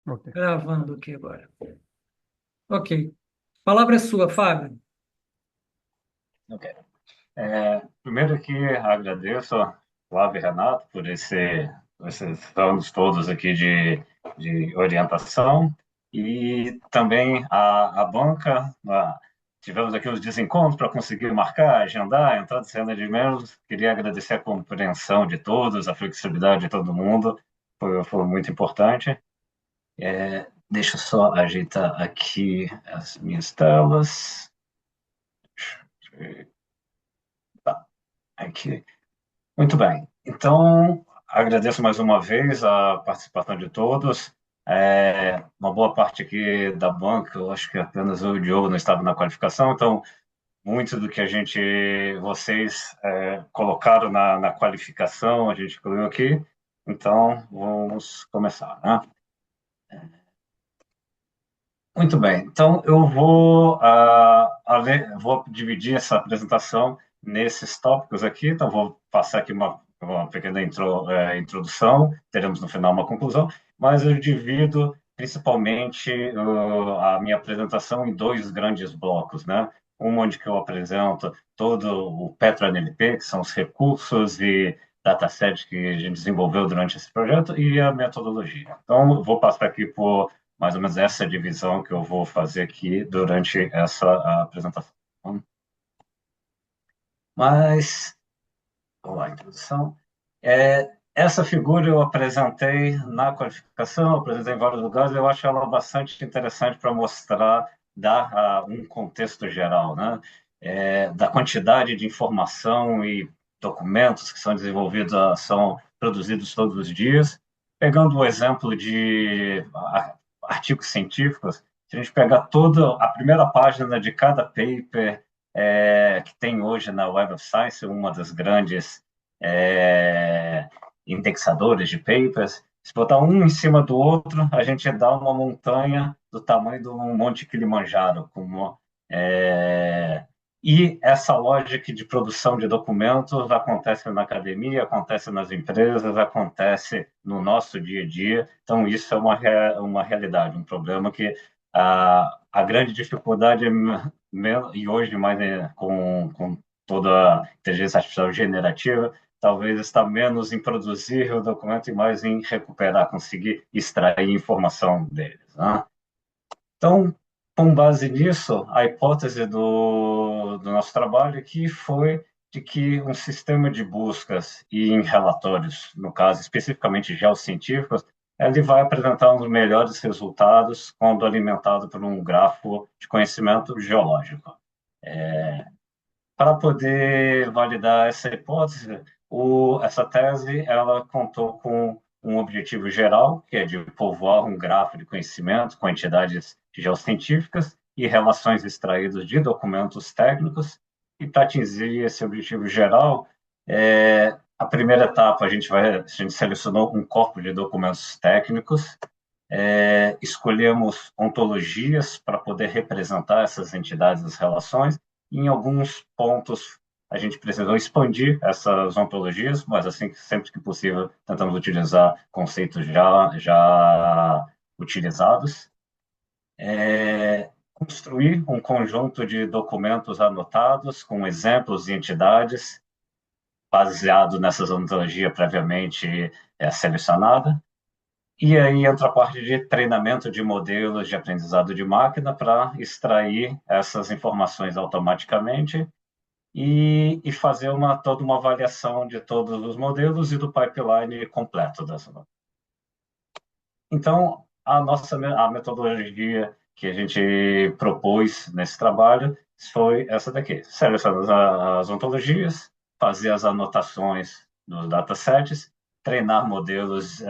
Ok. Gravando aqui agora. Ok. A palavra é sua, Fábio. Ok. Primeiro aqui agradeço a Flávio e Renato por esses anos todos aqui de orientação e também a banca. Tivemos aqui uns desencontros para conseguir marcar, agendar, entrar de cena de e-mails. Queria agradecer a compreensão de todos, a flexibilidade de todo mundo, foi muito importante. Deixa eu só ajeitar aqui as minhas telas. Tá, aqui. Muito bem. Então, agradeço mais uma vez a participação de todos. Uma boa parte aqui da banca, eu acho que apenas eu e o Diogo não estava na qualificação, então, muito do que vocês colocaram na qualificação, a gente incluiu aqui. Então, vamos começar, né? Muito bem. Então, vou dividir essa apresentação nesses tópicos aqui. Então, vou passar aqui uma pequena introdução, teremos no final uma conclusão, mas eu divido principalmente a minha apresentação em dois grandes blocos, né? Um onde que eu apresento todo o PetroNLP, que são os recursos e datasets que a gente desenvolveu durante esse projeto, e a metodologia. Então, eu vou passar aqui por mais ou menos essa divisão que eu vou fazer aqui durante essa apresentação. Mas, vamos lá, introdução. Essa figura eu apresentei na qualificação, apresentei em vários lugares, eu acho ela bastante interessante para mostrar, dar um contexto geral, né? Da quantidade de informação e documentos que são desenvolvidos, são produzidos todos os dias. Pegando o exemplo de artigos científicos, se a gente pegar toda a primeira página de cada paper que tem hoje na Web of Science, uma das grandes é, indexadores de papers. Se botar um em cima do outro, a gente dá uma montanha do tamanho do Monte Kilimanjaro. E essa lógica de produção de documentos acontece na academia, acontece nas empresas, acontece no nosso dia a dia. Então, isso é uma realidade, um problema que a grande dificuldade e hoje mais com toda a inteligência artificial generativa, talvez está menos em produzir o documento e mais em recuperar, conseguir extrair informação deles, né? Então, com base nisso, a hipótese do nosso trabalho aqui foi de que um sistema de buscas e em relatórios, no caso especificamente geocientíficos, ele vai apresentar os melhores resultados quando alimentado por um grafo de conhecimento geológico. Para poder validar essa hipótese, essa tese ela contou com um objetivo geral, que é de povoar um grafo de conhecimento com entidades geocientíficas e relações extraídas de documentos técnicos. E para atingir esse objetivo geral, a primeira etapa a gente selecionou um corpo de documentos técnicos, escolhemos ontologias para poder representar essas entidades, as relações, e em alguns pontos a gente precisou expandir essas ontologias, mas assim, sempre que possível, tentamos utilizar conceitos já utilizados. Construir um conjunto de documentos anotados com exemplos e entidades, baseado nessas ontologias previamente selecionada. E aí entra a parte de treinamento de modelos de aprendizado de máquina para extrair essas informações automaticamente e fazer toda uma avaliação de todos os modelos e do pipeline completo dessa. Então, a metodologia que a gente propôs nesse trabalho foi essa daqui: selecionar as ontologias, fazer as anotações dos datasets, treinar modelos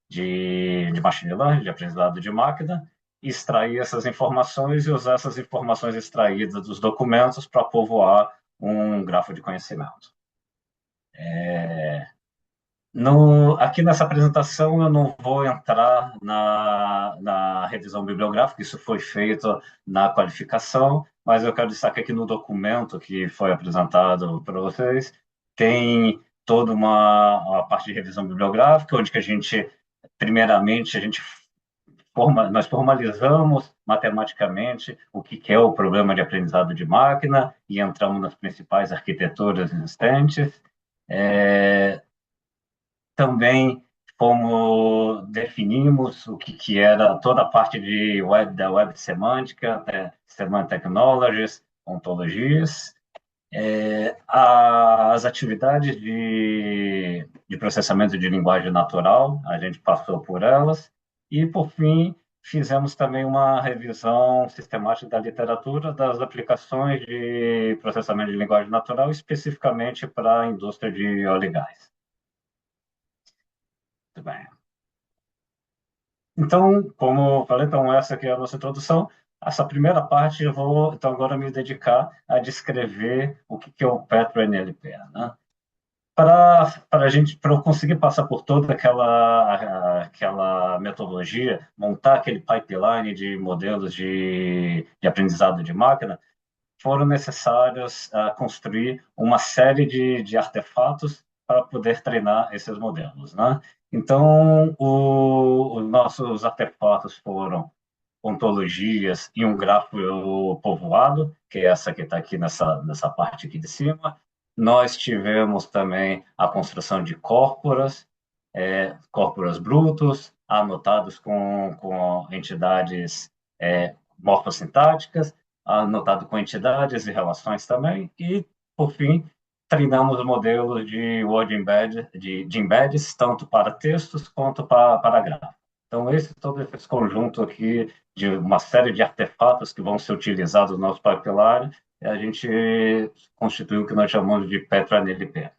de machine learning, de aprendizado de máquina, extrair essas informações e usar essas informações extraídas dos documentos para povoar um grafo de conhecimento. Aqui nessa apresentação eu não vou entrar na revisão bibliográfica, isso foi feito na qualificação, mas eu quero destacar aqui no documento que foi apresentado para vocês, tem toda uma parte de revisão bibliográfica, onde que primeiramente, a gente nós formalizamos matematicamente o que é o problema de aprendizado de máquina e entramos nas principais arquiteturas existentes. É, também como definimos o que era toda a parte de da web semântica, Semantic Technologies, ontologias, as atividades de processamento de linguagem natural, a gente passou por elas, e, por fim, fizemos também uma revisão sistemática da literatura das aplicações de processamento de linguagem natural, especificamente para a indústria de óleo e gás. Muito bem. Então, como eu falei, então essa aqui é a nossa introdução. Essa primeira parte eu vou, então, agora me dedicar a descrever o que é o PetroNLP, né? Para eu conseguir passar por toda aquela metodologia, montar aquele pipeline de modelos de aprendizado de máquina, foram necessários construir uma série de artefatos para poder treinar esses modelos, né? Então, os nossos artefatos foram ontologias e um grafo povoado, que é essa que está aqui nessa parte aqui de cima. Nós tivemos também a construção de corporas, corporas brutos, anotados com entidades morfossintáticas, anotado com entidades e relações também, e, por fim, treinamos modelos de word embed, de embeds, tanto para textos quanto para gráficos. Então, todo esse conjunto aqui de uma série de artefatos que vão ser utilizados no nosso pipeline, a gente constitui o que nós chamamos de PetroNLP.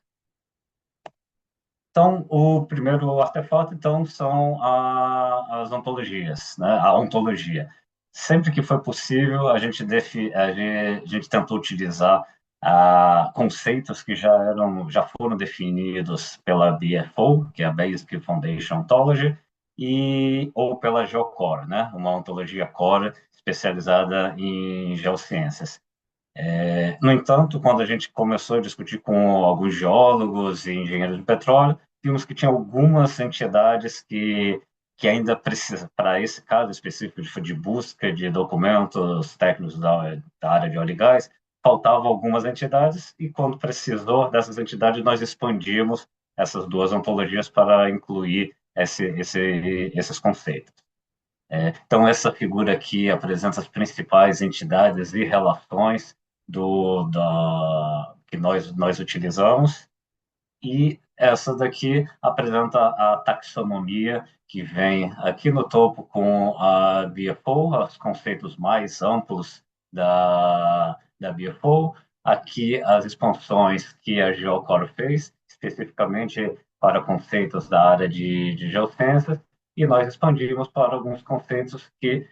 Então, o primeiro artefato, então, são as ontologias, né? A ontologia. Sempre que foi possível, a gente tentou utilizar conceitos que já foram definidos pela BFO, que é a Basic Foundation Ontology, ou pela GeoCore, né? Uma ontologia core especializada em geociências. No entanto, quando a gente começou a discutir com alguns geólogos e engenheiros de petróleo, vimos que tinha algumas entidades que ainda precisam, para esse caso específico de busca de documentos técnicos da área de óleo e gás, faltavam algumas entidades e, quando precisou dessas entidades, nós expandimos essas duas ontologias para incluir esses conceitos. Então, essa figura aqui apresenta as principais entidades e relações que nós utilizamos, e essa daqui apresenta a taxonomia, que vem aqui no topo com a BFO, os conceitos mais amplos da BFO, aqui as expansões que a GeoCore fez, especificamente para conceitos da área de geociências, e nós expandimos para alguns conceitos que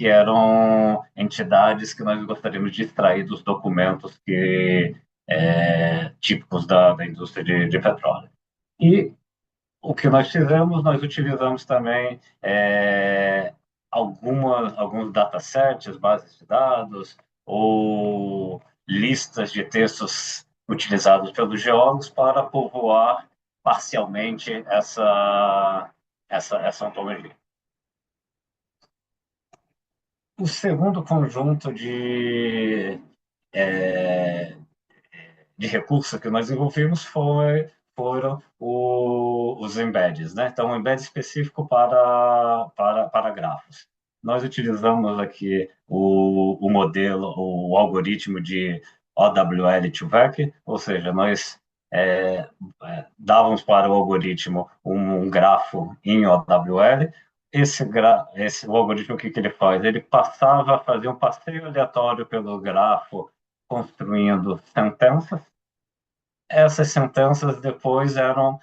eram entidades que nós gostaríamos de extrair dos documentos típicos da indústria de petróleo. E o que nós fizemos, nós utilizamos também alguns datasets, bases de dados, ou listas de textos utilizados pelos geólogos para povoar parcialmente essa ontologia. O segundo conjunto de recursos que nós desenvolvemos foram os embeds, né? Então, um embed específico para grafos. Nós utilizamos aqui o modelo, o algoritmo de OWL2Vec, ou seja, nós dávamos para o algoritmo um grafo em OWL. O algoritmo, o que ele faz? Ele passava a fazer um passeio aleatório pelo grafo, construindo sentenças. Essas sentenças depois eram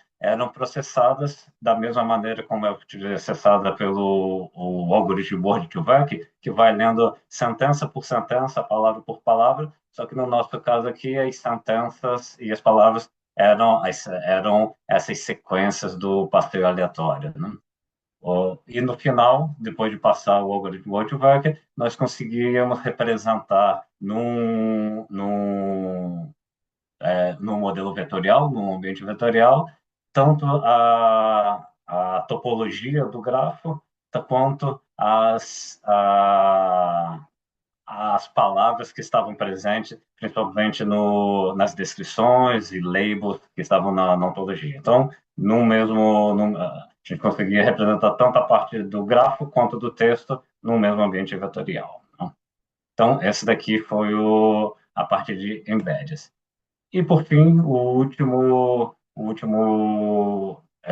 processadas da mesma maneira como é processada pelo o algoritmo Word2Vec, que vai lendo sentença por sentença, palavra por palavra, só que no nosso caso aqui as sentenças e as palavras eram essas sequências do passeio aleatório, né? E no final, depois de passar o algoritmo Word2Vec, nós conseguíamos representar num modelo vetorial, num ambiente vetorial, tanto a topologia do grafo quanto as palavras que estavam presentes, principalmente nas descrições e labels que estavam na ontologia. Então, a gente conseguia representar tanto a parte do grafo quanto do texto no mesmo ambiente vetorial, né? Então, essa daqui foi a parte de embeddings. E, por fim, o último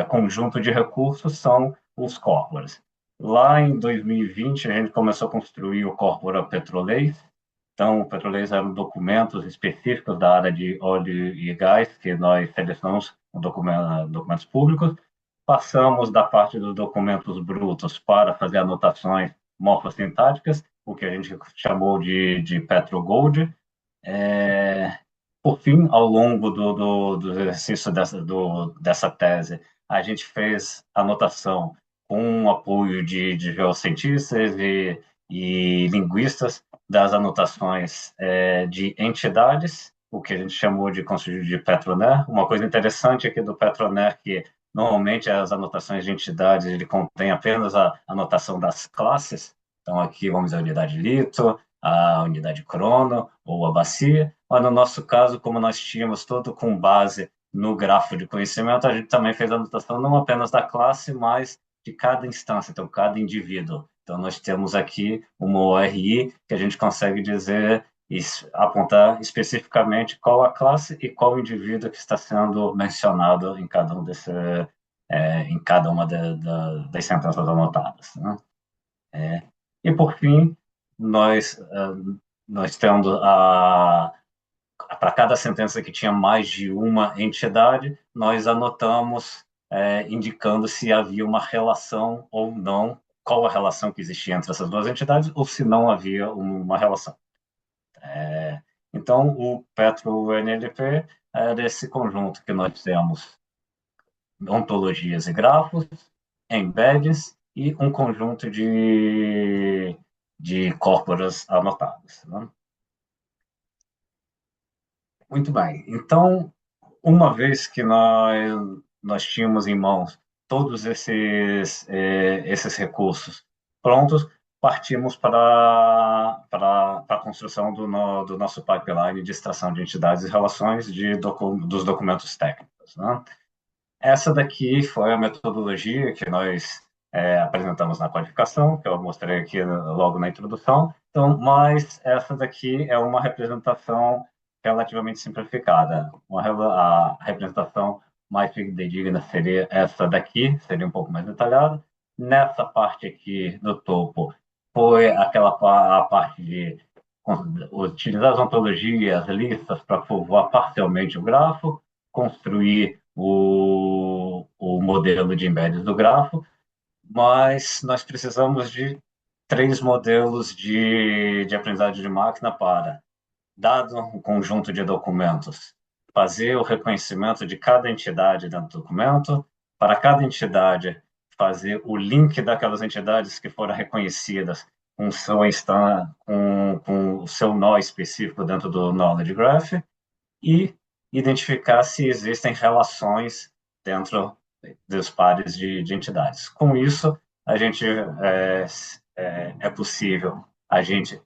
conjunto de recursos são os corporas. Lá em 2020, a gente começou a construir o Corpora Petrolês. Então, o Petrolês eram documentos específicos da área de óleo e gás, que nós selecionamos documentos públicos. Passamos da parte dos documentos brutos para fazer anotações morfossintáticas, o que a gente chamou de PetroGold. Por fim, ao longo do exercício dessa tese, a gente fez anotação com o apoio de geocientistas e linguistas das anotações de entidades, o que a gente chamou de conceito de Petroner. Uma coisa interessante aqui do Petroner é que normalmente as anotações de entidades ele contém apenas a anotação das classes. Então aqui vamos dizer a unidade lito, a unidade crono ou a bacia. Mas no nosso caso, como nós tínhamos tudo com base no grafo de conhecimento, a gente também fez a anotação não apenas da classe, mas de cada instância, então cada indivíduo. Então nós temos aqui uma ORI que a gente consegue dizer apontar especificamente qual a classe e qual o indivíduo que está sendo mencionado em cada em cada uma das sentenças anotadas, né? E por fim, nós tendo para cada sentença que tinha mais de uma entidade, nós anotamos indicando se havia uma relação ou não, qual a relação que existia entre essas duas entidades, ou se não havia uma relação. Então, o Petro-NLP era esse conjunto que nós temos ontologias e grafos, embeddings e um conjunto de corporas anotadas, né? Muito bem. Então, uma vez que nós tínhamos em mãos todos esses recursos prontos, partimos para a construção do nosso pipeline de extração de entidades e relações dos documentos técnicos, né? Essa daqui foi a metodologia que nós apresentamos na codificação, que eu mostrei aqui logo na introdução. Então, mas essa daqui é uma representação relativamente simplificada. A representação mais fidedigna seria essa daqui, seria um pouco mais detalhada. Nessa parte aqui no topo foi a parte de utilizar as ontologias, listas para povoar parcialmente o grafo, construir o modelo de embeddings do grafo, mas nós precisamos de 3 modelos de aprendizagem de máquina para, dado um conjunto de documentos, fazer o reconhecimento de cada entidade dentro do documento, para cada entidade fazer o link daquelas entidades que foram reconhecidas com o seu nó específico dentro do Knowledge Graph, e identificar se existem relações dentro dos pares de entidades. Com isso, a gente é possível a gente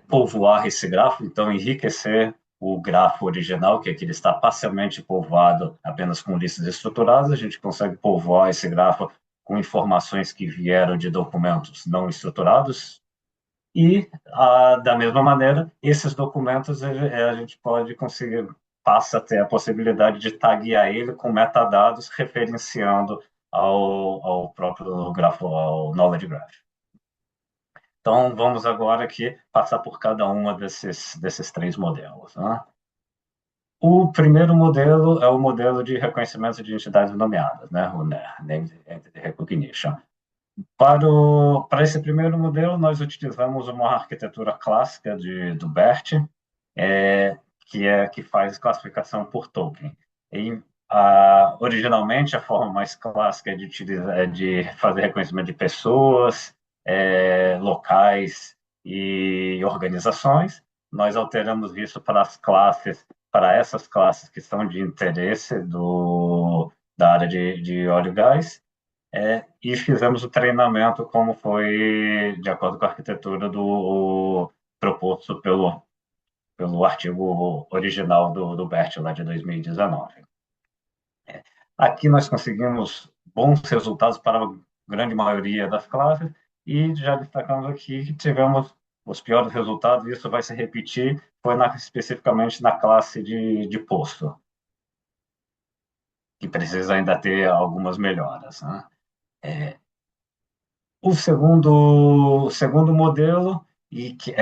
povoar esse grafo, então enriquecer o grafo original, que aqui ele está parcialmente povoado apenas com listas estruturadas, a gente consegue povoar esse grafo com informações que vieram de documentos não estruturados, e, da mesma maneira, esses documentos a gente pode conseguir, passa a ter a possibilidade de taguear ele com metadados referenciando ao próprio grafo, ao Knowledge Graph. Então, vamos agora aqui passar por cada uma desses 3 modelos, né? O primeiro modelo é o modelo de reconhecimento de entidades nomeadas, né? O NER, Named Entity Recognition. Para esse primeiro modelo, nós utilizamos uma arquitetura clássica do BERT, que faz classificação por token. Originalmente, a forma mais clássica é de fazer reconhecimento de pessoas, locais e organizações. Nós alteramos isso para essas classes que são de interesse da área de óleo e gás, e fizemos o treinamento como foi de acordo com a arquitetura proposto pelo artigo original do BERT, lá de 2019. Aqui nós conseguimos bons resultados para a grande maioria das classes e já destacamos aqui que tivemos os piores resultados, e isso vai se repetir, foi especificamente na classe de posto, que precisa ainda ter algumas melhoras, né? O segundo modelo, e que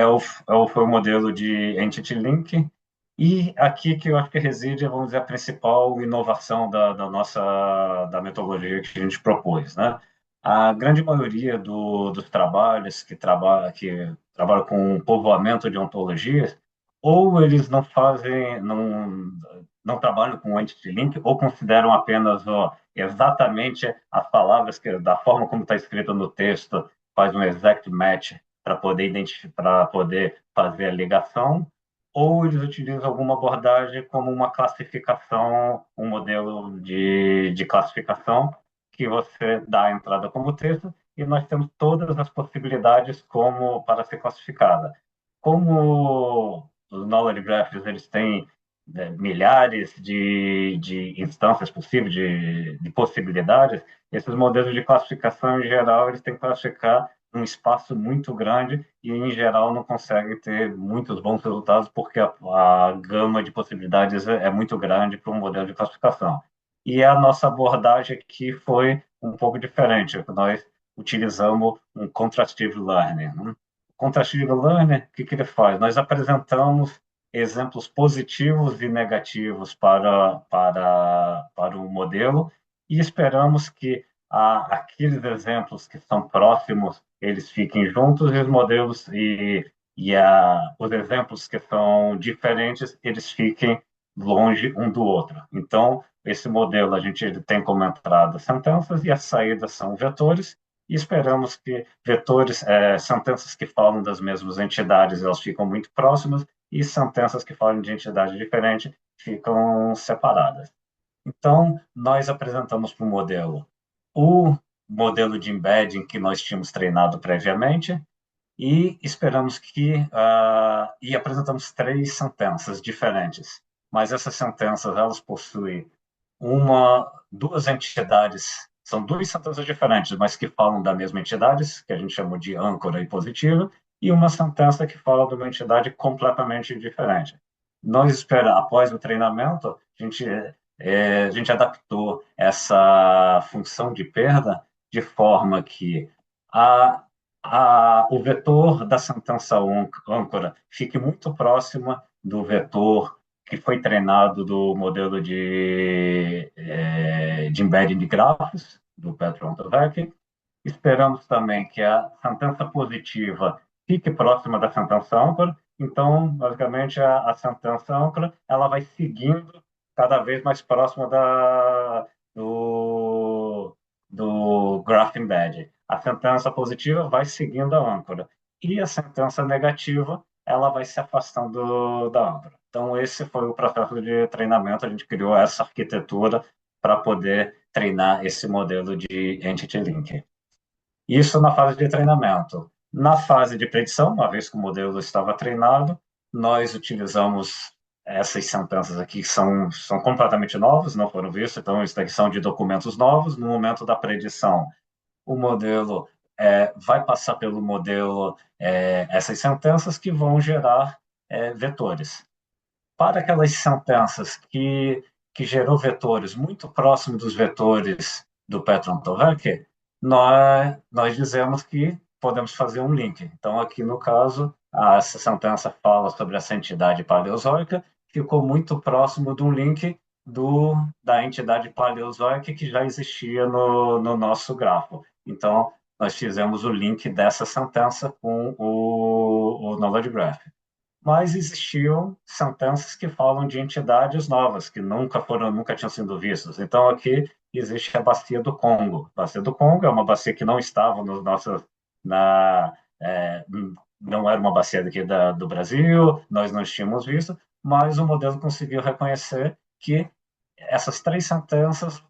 foi o modelo de Entity Link, e aqui que eu acho que reside, vamos dizer, a principal inovação da metodologia que a gente propôs, né? A grande maioria dos trabalhos que trabalham com povoamento de ontologias, ou eles não fazem, não trabalham com Entity Link, ou consideram apenas exatamente as palavras da forma como está escrito no texto, faz um exact match para poder identificar, para poder fazer a ligação, ou eles utilizam alguma abordagem como uma classificação, um modelo de classificação que você dá a entrada como texto e nós temos todas as possibilidades como para ser classificada. Como os knowledge graphs eles têm milhares de instâncias possíveis, de possibilidades, esses modelos de classificação, em geral, eles têm que classificar um espaço muito grande e, em geral, não conseguem ter muitos bons resultados porque a gama de possibilidades é muito grande para um modelo de classificação. E a nossa abordagem aqui foi um pouco diferente. Nós utilizamos um contrastive learning. O contrastive learning, o que ele faz? Nós apresentamos exemplos positivos e negativos para o modelo e esperamos que aqueles exemplos que são próximos eles fiquem juntos e os modelos os exemplos que são diferentes eles fiquem longe um do outro. Então, esse modelo a gente ele tem como entrada sentenças e as saídas são vetores e esperamos que vetores, sentenças que falam das mesmas entidades, elas ficam muito próximas e sentenças que falam de entidade diferente ficam separadas. Então, nós apresentamos para o modelo de embedding que nós tínhamos treinado previamente e esperamos e apresentamos três sentenças diferentes. Mas essas sentenças, elas possuem duas entidades, são duas sentenças diferentes, mas que falam da mesma entidade, que a gente chama de âncora e positiva, e uma sentença que fala de uma entidade completamente diferente. Após o treinamento, a gente adaptou essa função de perda de forma que o vetor da sentença âncora fique muito próxima do vetor que foi treinado do modelo de embedding de grafos, do Petron Tovek. Esperamos também que a sentença positiva fique próxima da sentença âncora. Então, basicamente, a sentença âncora ela vai seguindo cada vez mais próxima do graph embed. A sentença positiva vai seguindo a âncora. E a sentença negativa ela vai se afastando da âncora. Então, esse foi o processo de treinamento. A gente criou essa arquitetura para poder treinar esse modelo de Entity Link. Isso na fase de treinamento. Na fase de predição, uma vez que o modelo estava treinado, nós utilizamos essas sentenças aqui que são completamente novas, não foram vistas, então isso daqui são de documentos novos. No momento da predição, o modelo vai passar pelo modelo essas sentenças que vão gerar vetores. Para aquelas sentenças que gerou vetores muito próximos dos vetores do Petron Tovek, nós dizemos que podemos fazer um link. Então, aqui no caso, essa sentença fala sobre essa entidade paleozoica, ficou muito próximo de um link da entidade paleozoica que já existia no nosso grafo. Então, nós fizemos o link dessa sentença com o Knowledge Graph. Mas existiam sentenças que falam de entidades novas, que nunca tinham sido vistas. Então, aqui existe a Bacia do Congo. A Bacia do Congo é uma bacia que não estava nos nossos... Na, é, não era uma bacia daqui do Brasil, nós não tínhamos visto, mas o modelo conseguiu reconhecer que essas três sentenças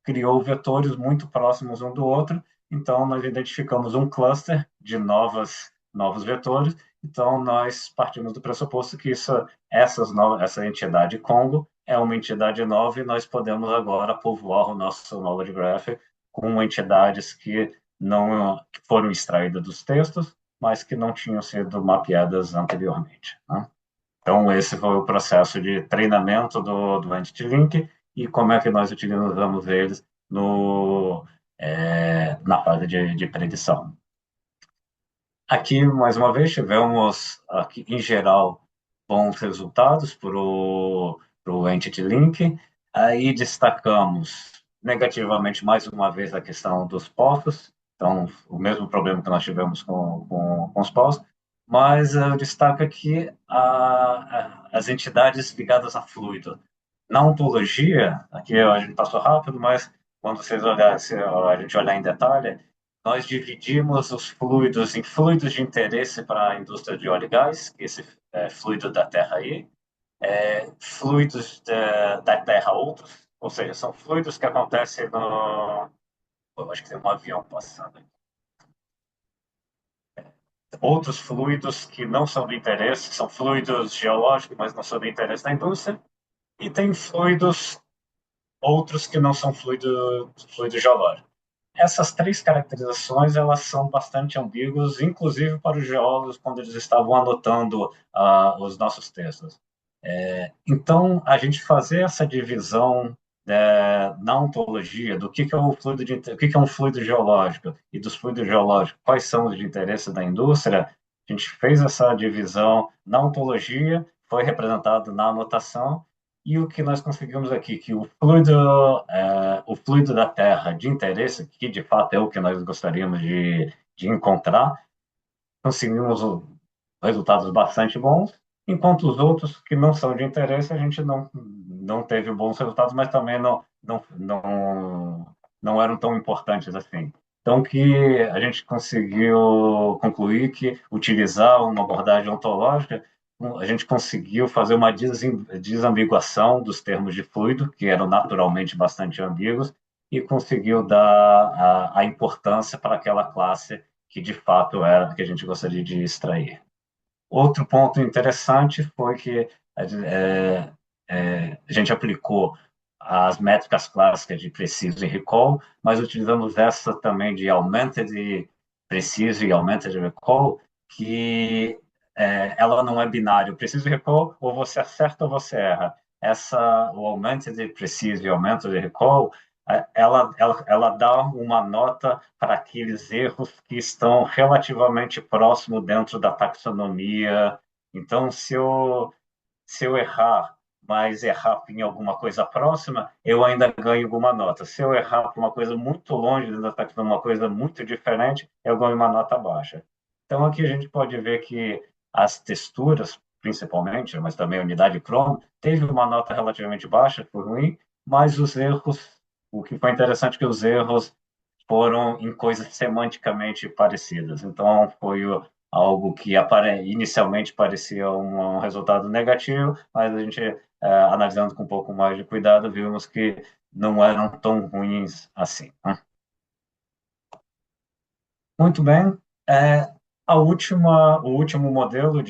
criou vetores muito próximos um do outro. Então, nós identificamos um cluster de novos vetores. Então, nós partimos do pressuposto que essa entidade Congo é uma entidade nova e nós podemos agora povoar o nosso knowledge graph com entidades que foram extraídas dos textos, mas que não tinham sido mapeadas anteriormente, né? Então, esse foi o processo de treinamento do Entity Link e como é que nós utilizamos eles na fase de predição. Aqui, mais uma vez, tivemos, aqui, em geral, bons resultados para o Entity Link. Aí destacamos negativamente, mais uma vez, a questão dos poços. Então, o mesmo problema que nós tivemos com os poços. Mas eu destaco aqui as entidades ligadas a fluido. Na ontologia, aqui a gente passou rápido, mas quando vocês olharem, se a gente olhar em detalhe, nós dividimos os fluidos em fluidos de interesse para a indústria de óleo e gás, esse fluido da Terra aí, fluidos da Terra outros, ou seja, são fluidos que acontecem no... Eu acho que tem um avião passando. Outros fluidos que não são de interesse, são fluidos geológicos, mas não são de interesse da indústria, e tem fluidos outros que não são fluido geológico. Essas três caracterizações elas são bastante ambíguas, inclusive para os geólogos quando eles estavam anotando os nossos textos. Então, a gente fazer essa divisão na ontologia do que é o que é um fluido geológico e dos fluidos geológicos, quais são os de interesse da indústria, a gente fez essa divisão na ontologia, foi representado na anotação, e o que nós conseguimos aqui, que o fluido da Terra de interesse, que de fato é o que nós gostaríamos de encontrar, conseguimos resultados bastante bons, enquanto os outros que não são de interesse, a gente não teve bons resultados, mas também não eram tão importantes assim. Então, que a gente conseguiu concluir que utilizar uma abordagem ontológica, a gente conseguiu fazer uma desambiguação dos termos de fluido, que eram naturalmente bastante ambíguos, e conseguiu dar a importância para aquela classe que de fato era que a gente gostaria de extrair. Outro ponto interessante foi que a gente aplicou as métricas clássicas de preciso e recall, mas utilizamos essa também de augmented preciso e augmented recall, que ela não é binário, preciso e recall, ou você acerta ou você erra. O augmented preciso e augmented recall, ela dá uma nota para aqueles erros que estão relativamente próximo dentro da taxonomia. Então, se eu errar, mas errar em alguma coisa próxima, eu ainda ganho alguma nota. Se eu errar para uma coisa muito longe da taxonomia, uma coisa muito diferente, eu ganho uma nota baixa. Então, aqui a gente pode ver que as texturas, principalmente, mas também a unidade Chrome, teve uma nota relativamente baixa, foi ruim, mas os erros, o que foi interessante é que os erros foram em coisas semanticamente parecidas. Então, foi algo que inicialmente parecia um resultado negativo, mas a gente, analisando com um pouco mais de cuidado, vimos que não eram tão ruins assim, né? Muito bem. É, o último modelo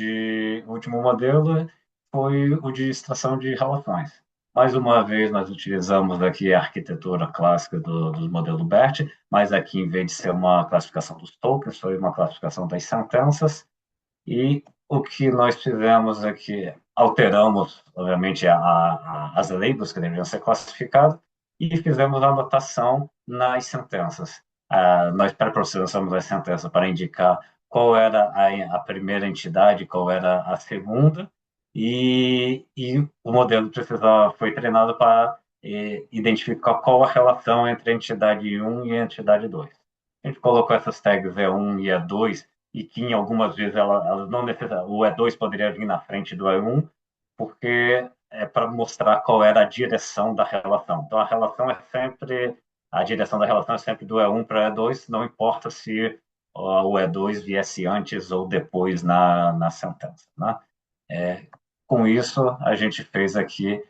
foi o de extração de relações. Mais uma vez, nós utilizamos aqui a arquitetura clássica do modelo BERT, mas aqui, em vez de ser uma classificação dos tokens, foi uma classificação das sentenças. E o que nós fizemos aqui, alteramos, obviamente, as labels que deveriam ser classificadas e fizemos a anotação nas sentenças. Nós pré-processamos as sentenças para indicar qual era a primeira entidade, qual era a segunda, e o modelo foi treinado para identificar qual a relação entre a entidade 1 e a entidade 2. A gente colocou essas tags E1 e E2 e que algumas vezes ela não o E2 poderia vir na frente do E1, porque é para mostrar qual era a direção da relação. Então, a direção da relação é sempre do E1 para E2, não importa se o E2 viesse antes ou depois na sentença, né? Com isso, a gente fez aqui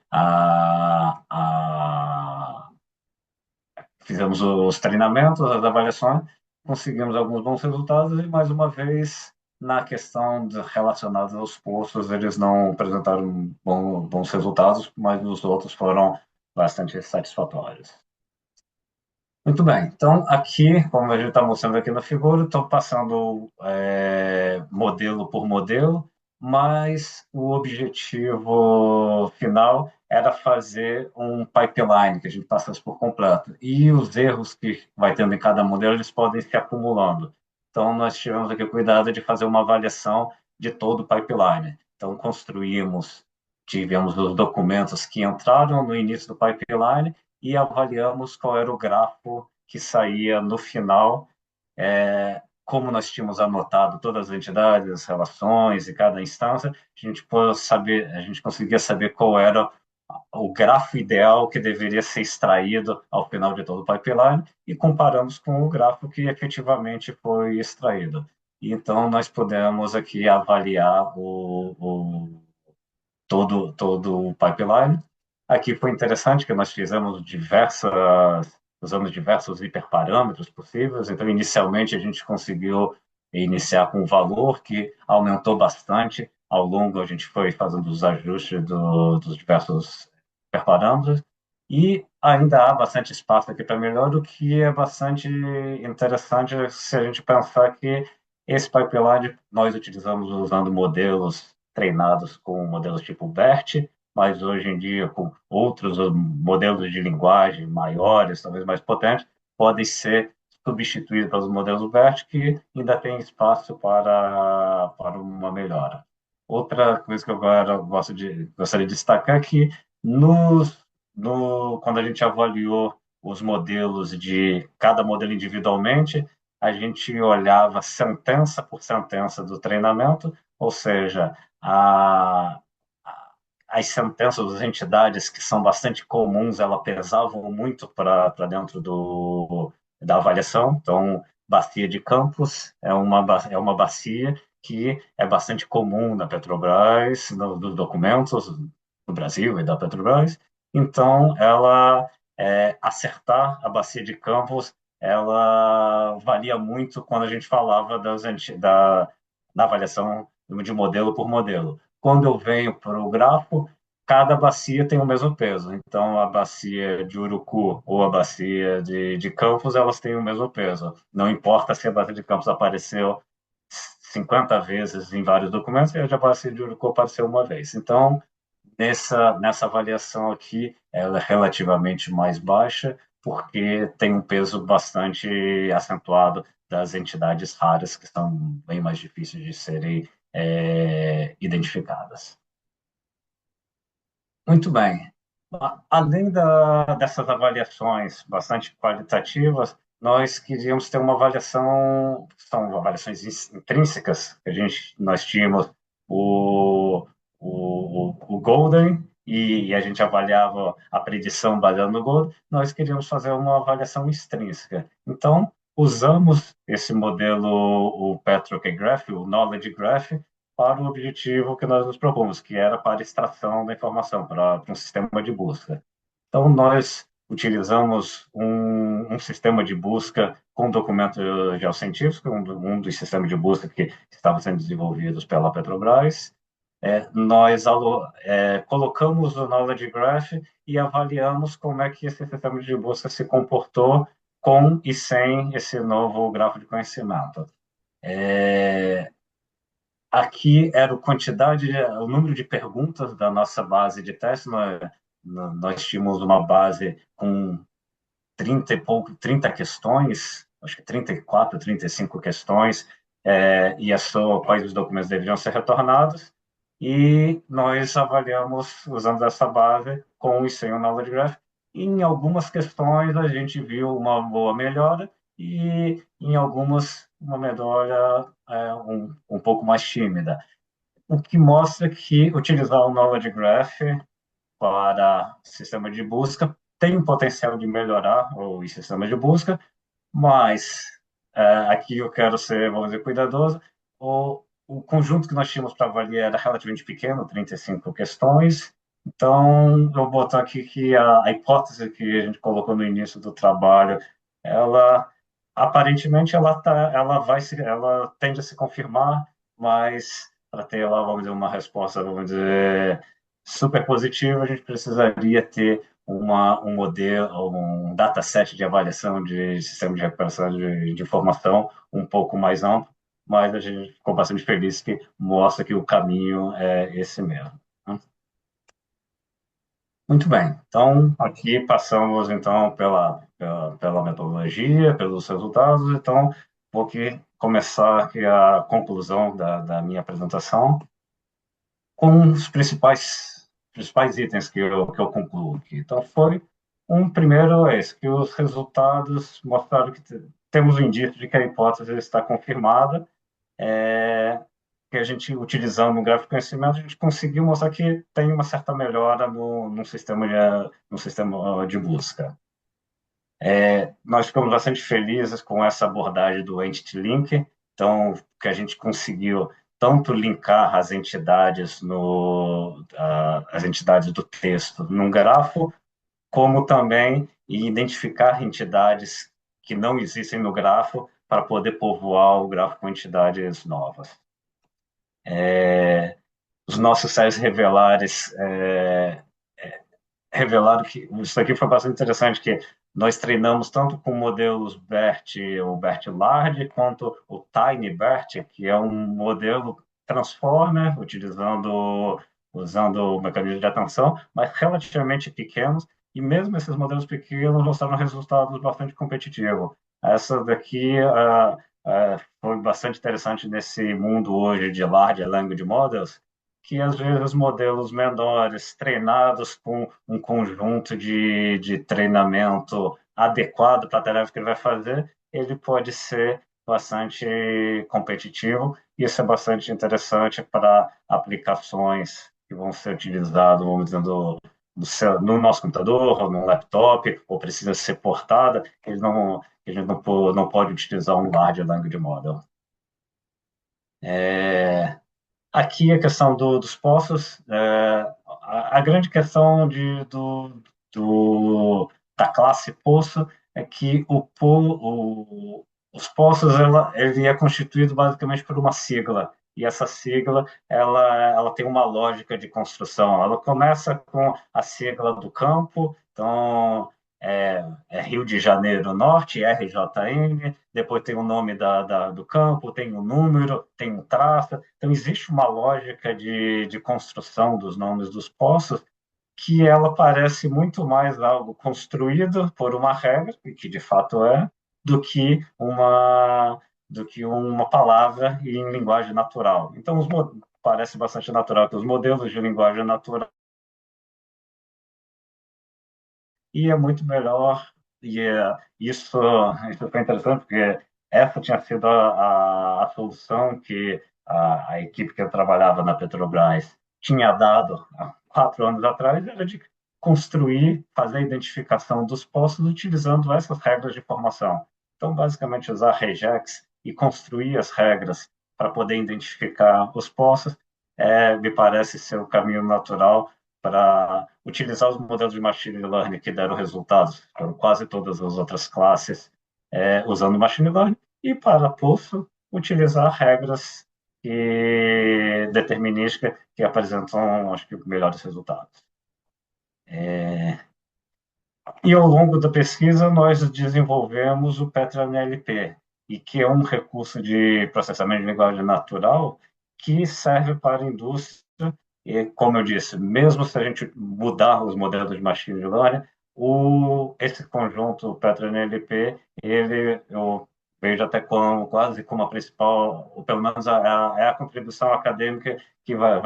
fizemos os treinamentos, as avaliações, conseguimos alguns bons resultados e, mais uma vez, na questão relacionada aos postos, eles não apresentaram bons resultados, mas os outros foram bastante satisfatórios. Muito bem, então aqui, como a gente está mostrando aqui na figura, estou passando modelo por modelo, mas o objetivo final era fazer um pipeline que a gente passasse por completo. E os erros que vai tendo em cada modelo, eles podem se acumulando. Então, nós tivemos aqui o cuidado de fazer uma avaliação de todo o pipeline. Então, tivemos os documentos que entraram no início do pipeline e avaliamos qual era o grafo que saía no final, como nós tínhamos anotado todas as entidades, as relações e cada instância, a gente conseguia saber qual era o grafo ideal que deveria ser extraído ao final de todo o pipeline e comparamos com o grafo que efetivamente foi extraído. E então, nós pudemos aqui avaliar todo o pipeline. Aqui foi interessante que nós usamos diversos hiperparâmetros possíveis. Então, inicialmente, a gente conseguiu iniciar com um valor que aumentou bastante. Ao longo, a gente foi fazendo os ajustes dos diversos hiperparâmetros. E ainda há bastante espaço aqui para melhorar, o que é bastante interessante se a gente pensar que esse pipeline nós utilizamos usando modelos treinados com modelos tipo BERT, mas hoje em dia com outros modelos de linguagem maiores, talvez mais potentes, podem ser substituídos pelos modelos BERT, que ainda tem espaço para uma melhora. Outra coisa que eu agora gostaria de destacar é que quando a gente avaliou os modelos de cada modelo individualmente, a gente olhava sentença por sentença do treinamento, ou seja, as sentenças das entidades que são bastante comuns, elas pesavam muito para dentro da avaliação. Então, bacia de Campos é uma bacia que é bastante comum na Petrobras, nos documentos do Brasil e da Petrobras. Então, acertar a bacia de Campos, ela valia muito quando a gente falava na avaliação de modelo por modelo. Quando eu venho para o grafo, cada bacia tem o mesmo peso. Então, a bacia de Urucu ou a bacia de Campos, elas têm o mesmo peso. Não importa se a bacia de Campos apareceu 50 vezes em vários documentos e a bacia de Urucu apareceu uma vez. Então, nessa avaliação aqui, ela é relativamente mais baixa, porque tem um peso bastante acentuado das entidades raras, que são bem mais difíceis de serem identificadas. Muito bem. Além dessas avaliações bastante qualitativas, nós queríamos ter uma avaliação, são avaliações intrínsecas, nós tínhamos o Golden e a gente avaliava a predição baseada no Golden, nós queríamos fazer uma avaliação extrínseca. Então, usamos esse modelo, o Petroc Graph, o Knowledge Graph, para o objetivo que nós nos propomos, que era para extração da informação, para um sistema de busca. Então, nós utilizamos um sistema de busca com documento geocientífico, um dos sistemas de busca que estavam sendo desenvolvidos pela Petrobras. Nós colocamos o Knowledge Graph e avaliamos como é que esse sistema de busca se comportou com e sem esse novo grafo de conhecimento. Aqui era o número de perguntas da nossa base de teste. Nós tínhamos uma base com 30 questões, acho que 34, 35 questões, e quais os documentos deveriam ser retornados. E nós avaliamos usando essa base com e sem o Knowledge Graph. E em algumas questões a gente viu uma boa melhora e em algumas uma melhora um pouco mais tímida. O que mostra que utilizar o Knowledge Graph para sistema de busca tem um potencial de melhorar o sistema de busca, mas aqui eu quero ser, vamos dizer, cuidadoso. O conjunto que nós tínhamos para avaliar era relativamente pequeno, 35 questões, Então, eu vou botar aqui que a hipótese que a gente colocou no início do trabalho, ela aparentemente ela tende a se confirmar, mas para ter lá, vamos dizer, uma resposta, vamos dizer, super positiva, a gente precisaria ter um modelo, um dataset de avaliação de sistema de recuperação de informação um pouco mais amplo, mas a gente ficou bastante feliz que mostra que o caminho é esse mesmo, né? Muito bem. Então, aqui passamos então pela metodologia, pelos resultados. Então, vou aqui começar aqui a conclusão da minha apresentação com os principais itens que eu concluo aqui. Então, um primeiro é esse, que os resultados mostraram que temos o indício de que a hipótese está confirmada, é, que a gente, utilizando o gráfico de conhecimento, a gente conseguiu mostrar que tem uma certa melhora no sistema de busca. Nós ficamos bastante felizes com essa abordagem do Entity Link, então, que a gente conseguiu tanto linkar as entidades do texto num grafo, como também identificar entidades que não existem no grafo para poder povoar o grafo com entidades novas. Os nossos séries revelaram que isso aqui foi bastante interessante, que nós treinamos tanto com modelos BERT, o BERT Large, quanto o Tiny BERT, que é um modelo transformer, usando o mecanismo de atenção, mas relativamente pequenos, e mesmo esses modelos pequenos mostraram resultados bastante competitivos. Essa daqui foi bastante interessante nesse mundo hoje de Large Language Models, que às vezes modelos menores, treinados com um conjunto de treinamento adequado para a tarefa que ele vai fazer, ele pode ser bastante competitivo. Isso é bastante interessante para aplicações que vão ser utilizadas, vamos dizer, no nosso computador, ou no laptop, ou precisa ser portada, que a gente não pode utilizar um Large Language Model. Aqui a questão dos poços, a grande questão da classe poço é que os poços ele é constituído basicamente por uma sigla, e essa sigla ela tem uma lógica de construção. Ela começa com a sigla do campo, então é Rio de Janeiro Norte, RJN, depois tem o nome do campo, tem o número, tem o traço. Então, existe uma lógica de construção dos nomes dos poços que ela parece muito mais algo construído por uma regra, e que de fato é, do que uma, do que uma palavra em linguagem natural. Então, parece bastante natural que os modelos de linguagem natural e é muito melhor. Isso foi interessante, porque essa tinha sido a solução que a equipe que eu trabalhava na Petrobras tinha dado há 4 anos atrás, era de construir, fazer a identificação dos postos utilizando essas regras de formação. Então, basicamente, usar regex e construir as regras para poder identificar os postos, me parece ser o caminho natural para utilizar os modelos de machine learning que deram resultados para quase todas as outras classes usando machine learning, e para Pulso utilizar regras determinísticas que apresentam, acho que, melhores resultados. E ao longo da pesquisa, nós desenvolvemos o PetraNLP, e que é um recurso de processamento de linguagem natural que serve para a indústria. E, como eu disse, mesmo se a gente mudar os modelos de machine learning, esse conjunto PetraNLP, eu vejo até quase como a principal, ou pelo menos é a contribuição acadêmica que vai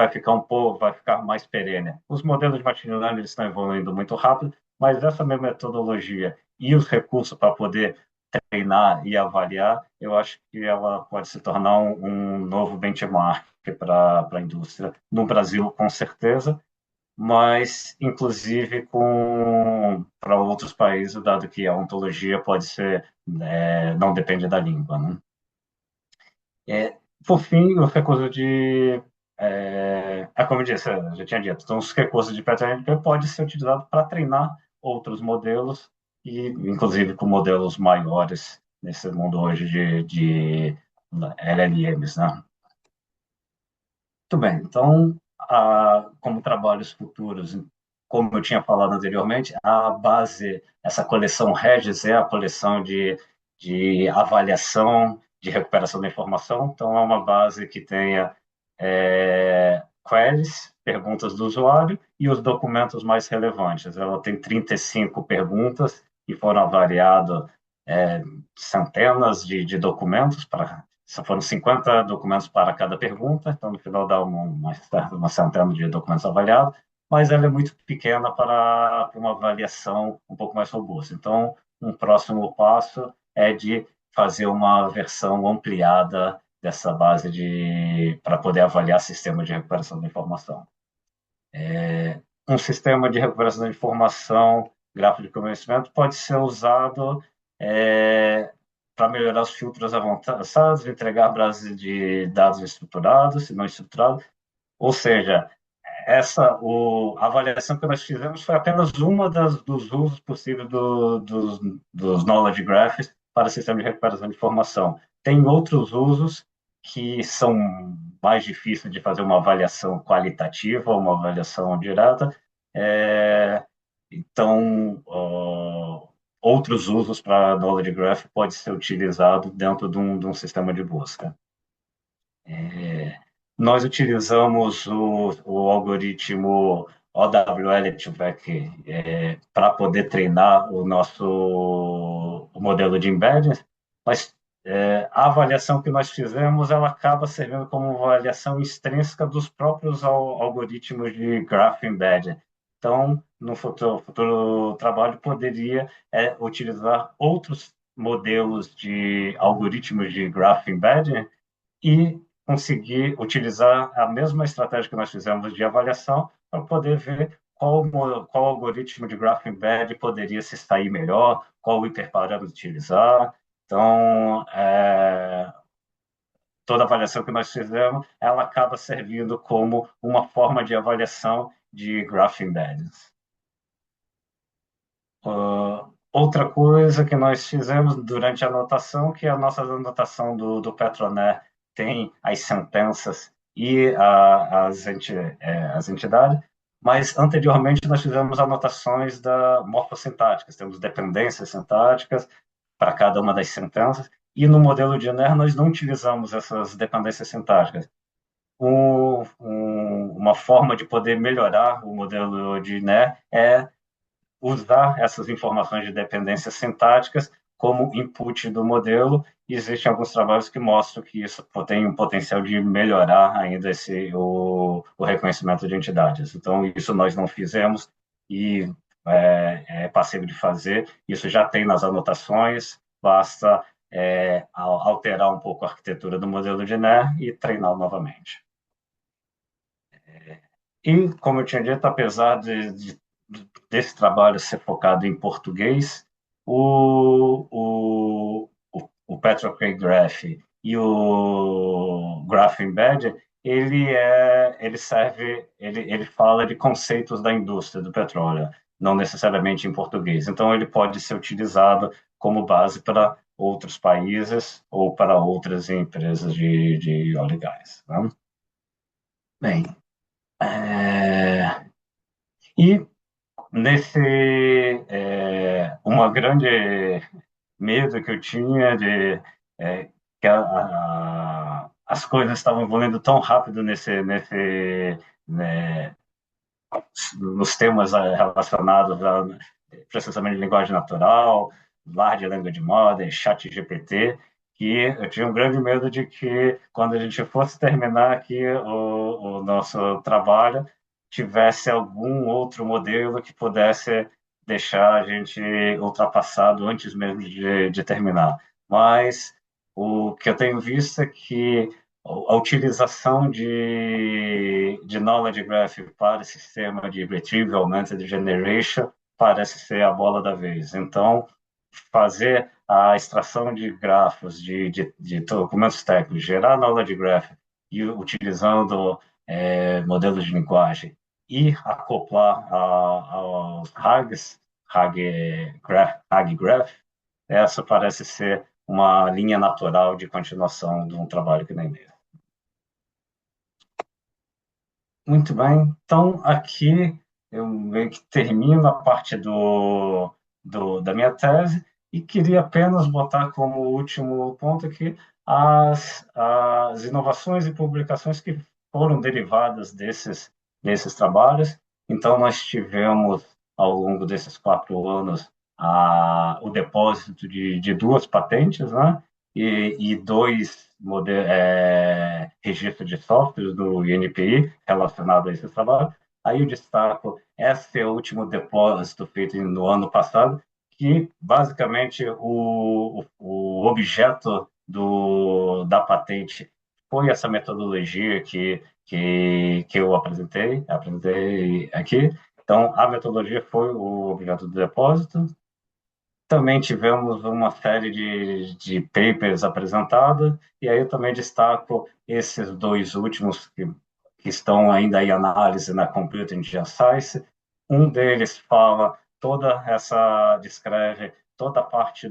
ficar mais perene. Os modelos de machine learning eles estão evoluindo muito rápido, mas essa minha metodologia e os recursos para poder treinar e avaliar, eu acho que ela pode se tornar um novo benchmark para a indústria no Brasil, com certeza, mas inclusive para outros países, dado que a ontologia pode ser, não depende da língua, né? Por fim, o recurso como eu disse, eu já tinha dito, então os recursos de PetroNP pode ser utilizado para treinar outros modelos, e inclusive com modelos maiores nesse mundo hoje de LLMs, né? Muito bem, então, como trabalhos futuros, como eu tinha falado anteriormente, a base, essa coleção Regis é a coleção de avaliação, de recuperação da informação, então é uma base que tenha queries, perguntas do usuário, e os documentos mais relevantes. Ela tem 35 perguntas e foram avaliados centenas de documentos, foram 50 documentos para cada pergunta, então no final dá uma centena de documentos avaliados, mas ela é muito pequena para uma avaliação um pouco mais robusta. Então, um próximo passo é de fazer uma versão ampliada dessa base para poder avaliar sistema de recuperação da informação. Um sistema de recuperação da informação, gráfico de conhecimento, pode ser usado para melhorar os filtros avançados, entregar bases de dados estruturados e não estruturados. Ou seja, a avaliação que nós fizemos foi apenas uma dos usos possíveis dos knowledge graphs para o sistema de recuperação de informação. Tem outros usos que são mais difíceis de fazer uma avaliação qualitativa, uma avaliação direta. Então, outros usos para knowledge graph pode ser utilizado dentro de um sistema de busca. Nós utilizamos o algoritmo OWL2Vec para poder treinar o nosso modelo de embedding, mas a avaliação que nós fizemos ela acaba servindo como avaliação extrínseca dos próprios algoritmos de Graph Embedding. Então, no futuro trabalho, poderia utilizar outros modelos de algoritmos de Graph Embedding e conseguir utilizar a mesma estratégia que nós fizemos de avaliação para poder ver qual algoritmo de Graph Embed poderia se sair melhor, qual hiperparâmetro utilizar. Então, toda avaliação que nós fizemos, ela acaba servindo como uma forma de avaliação de Graph Embeddings. Outra coisa que nós fizemos durante a anotação, que a nossa anotação do Petronet tem as sentenças e as entidades, mas anteriormente nós fizemos anotações morfossintáticas, temos dependências sintáticas para cada uma das sentenças, e no modelo de NER nós não utilizamos essas dependências sintáticas. Uma forma de poder melhorar o modelo de NER é usar essas informações de dependências sintáticas como input do modelo. E existem alguns trabalhos que mostram que isso tem um potencial de melhorar ainda o reconhecimento de entidades. Então, isso nós não fizemos e é passível de fazer. Isso já tem nas anotações, basta alterar um pouco a arquitetura do modelo de NER e treinar novamente. E, como eu tinha dito, apesar desse trabalho ser focado em português, o Petrocray Graph e o Graph Embed, ele fala de conceitos da indústria do petróleo, não necessariamente em português. Então, ele pode ser utilizado como base para outros países ou para outras empresas de óleo e gás. Né? Bem, e uma grande medo que eu tinha que as coisas estavam evoluindo tão rápido né, nos temas relacionados a processamento de linguagem natural, Large Language Model, Chat GPT, que eu tinha um grande medo de que quando a gente fosse terminar aqui o nosso trabalho, tivesse algum outro modelo que pudesse deixar a gente ultrapassado antes mesmo de terminar. Mas o que eu tenho visto é que a utilização de Knowledge Graph para o sistema de Retrieval Augmented Generation parece ser a bola da vez. Então, fazer a extração de grafos de documentos técnicos, gerar Knowledge Graph e utilizando modelos de linguagem e acoplar aos RAGs, RAG Graph, essa parece ser uma linha natural de continuação de um trabalho que nem esse. Muito bem, então aqui eu meio que termino a parte da minha tese e queria apenas botar como último ponto aqui as inovações e publicações que foram derivadas desses trabalhos. Então, nós tivemos, ao longo desses 4 anos, o depósito de duas patentes, né? E dois registros de softwares do INPI relacionado a esse trabalho. Aí eu destaco esse último depósito feito no ano passado, que basicamente o objeto da patente foi essa metodologia que eu apresentei aqui. Então, a metodologia foi o objeto do depósito. Também tivemos uma série de papers apresentados, e aí eu também destaco esses dois últimos que estão ainda em análise na Computer Engine Science. Um deles descreve toda a parte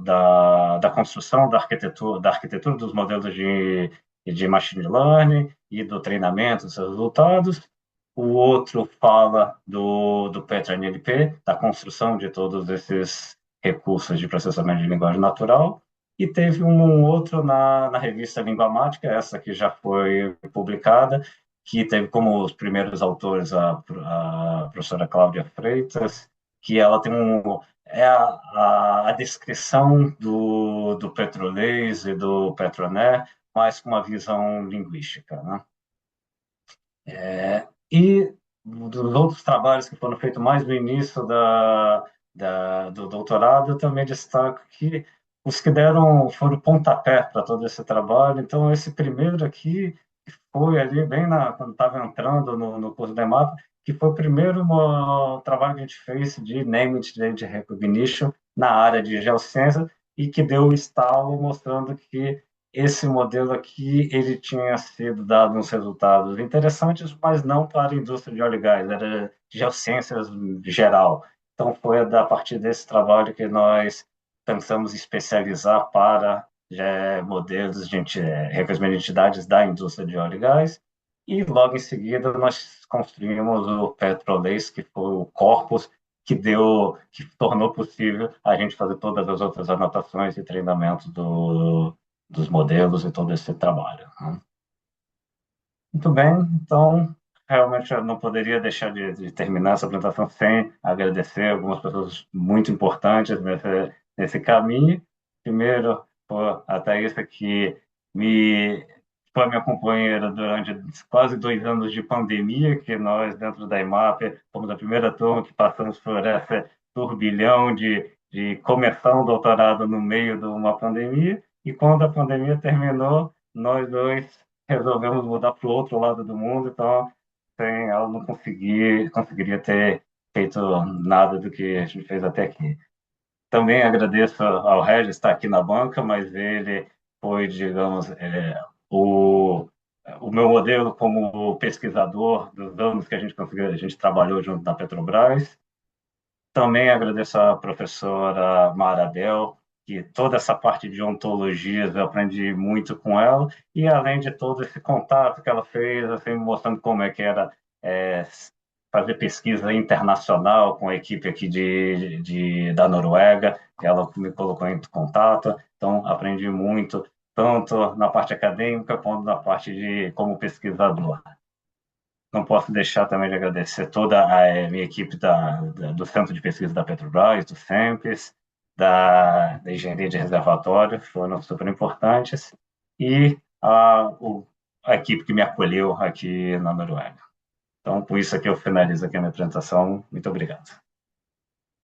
da construção da arquitetura dos modelos de machine learning e do treinamento dos resultados. O outro fala do PetroNLP, da construção de todos esses recursos de processamento de linguagem natural, e teve um outro na revista Linguamática, essa que já foi publicada, que teve como os primeiros autores a professora Cláudia Freitas, que ela tem a descrição do petrolês e do Petroné, mas com uma visão linguística, né? E dos outros trabalhos que foram feitos mais no início do doutorado, eu também destaco que os que foram pontapé para todo esse trabalho. Então, esse primeiro aqui foi ali bem quando estava entrando no curso da EMAP, que foi o primeiro trabalho que a gente fez de Name Entity Recognition na área de geociência e que deu o estalo mostrando que esse modelo aqui ele tinha sido dado uns resultados interessantes, mas não para a indústria de óleo e gás, era geociências geral. Então foi a partir desse trabalho que nós pensamos especializar para modelos de reconhecimento de entidades da indústria de óleo e gás, e logo em seguida nós construímos o Petrolase, que foi o corpus que tornou possível a gente fazer todas as outras anotações e treinamentos dos modelos e todo esse trabalho, né? Muito bem, então realmente eu não poderia deixar de terminar essa apresentação sem agradecer algumas pessoas muito importantes nesse caminho. Primeiro, a Thaís, que me, foi minha companheira durante quase 2 anos de pandemia, que nós, dentro da IMAP, fomos a primeira turma que passamos por esse turbilhão de começar um doutorado no meio de uma pandemia, e quando a pandemia terminou, nós dois resolvemos mudar para o outro lado do mundo, então sem ela não conseguiria ter feito nada do que a gente fez até aqui. Também agradeço ao Regis estar aqui na banca, mas ele foi, digamos, o meu modelo como pesquisador dos anos que a gente trabalhou junto na Petrobras. Também agradeço à professora Marabel, que toda essa parte de ontologias eu aprendi muito com ela, e além de todo esse contato que ela fez, assim, mostrando como é que era é, fazer pesquisa internacional com a equipe aqui da Noruega, ela me colocou em contato, então aprendi muito, tanto na parte acadêmica quanto na parte de como pesquisador. Não posso deixar também de agradecer toda a minha equipe do Centro de Pesquisa da Petrobras, do CEMPES, da Engenharia de Reservatório, foram super importantes, e a equipe que me acolheu aqui na Noruega. Então, com isso aqui eu finalizo aqui a minha apresentação. Muito obrigado.